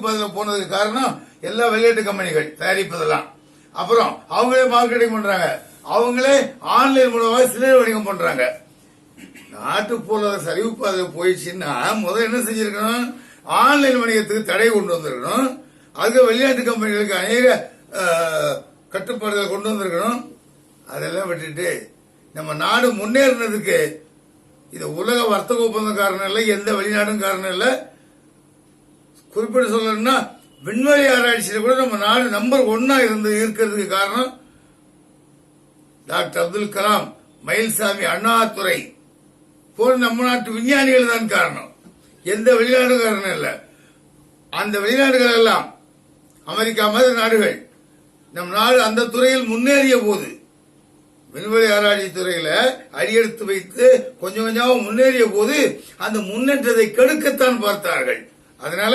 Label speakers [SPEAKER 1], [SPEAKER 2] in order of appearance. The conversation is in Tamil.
[SPEAKER 1] போனதுக்கு காரணம் எல்லா வெளிநாட்டு கம்பெனிகள் தயாரிப்பதெல்லாம். அப்புறம் அவங்களே மார்க்கெட்டிங் பண்றாங்க, அவங்களே ஆன்லைன் மூலமாக சில்லறை வணிகம் பண்றாங்க. நாட்டு பொருளாதார சரிவு பாதையில் போயிடுச்சுன்னா முதல் என்ன செஞ்சிருக்கணும், ஆன்லைன் வணிகத்துக்கு தடை கொண்டு வந்திருக்கணும். அதுக்கு வெளிநாட்டு கம்பெனிகளுக்கு அநேக கட்டுப்பாடுகளை கொண்டு வந்திருக்கணும். அதெல்லாம் விட்டுட்டு நம்ம நாடு முன்னேறினதுக்கு இது உலக வர்த்தக ஒப்பந்தம் காரணம் இல்லை, எந்த வெளிநாடும் காரணம் இல்லை. குறிப்பிட்டு சொல்லணும்னா விண்வெளி ஆராய்ச்சியில கூட நம்ம நாடு நம்பர் 1 இருக்கிறதுக்கு காரணம் டாக்டர் அப்துல் கலாம், மயில்சாமி, அண்ணாதுரை போன்ற நம்ம நாட்டு விஞ்ஞானிகள் தான் காரணம். எந்த வெளிநாடு காரணம் இல்லை. அந்த வெளிநாடுகள் எல்லாம் அமெரிக்கா மாதிரி நாடுகள் நம் நாடு அந்த துறையில் முன்னேறிய போது, விண்வெளி ஆராய்ச்சி துறையில அடியெடுத்து வைத்து கொஞ்சம் கொஞ்சமாக முன்னேறிய போது அந்த முன்னேற்றத்தை கெடுக்கத்தான் பார்த்தார்கள். அதனால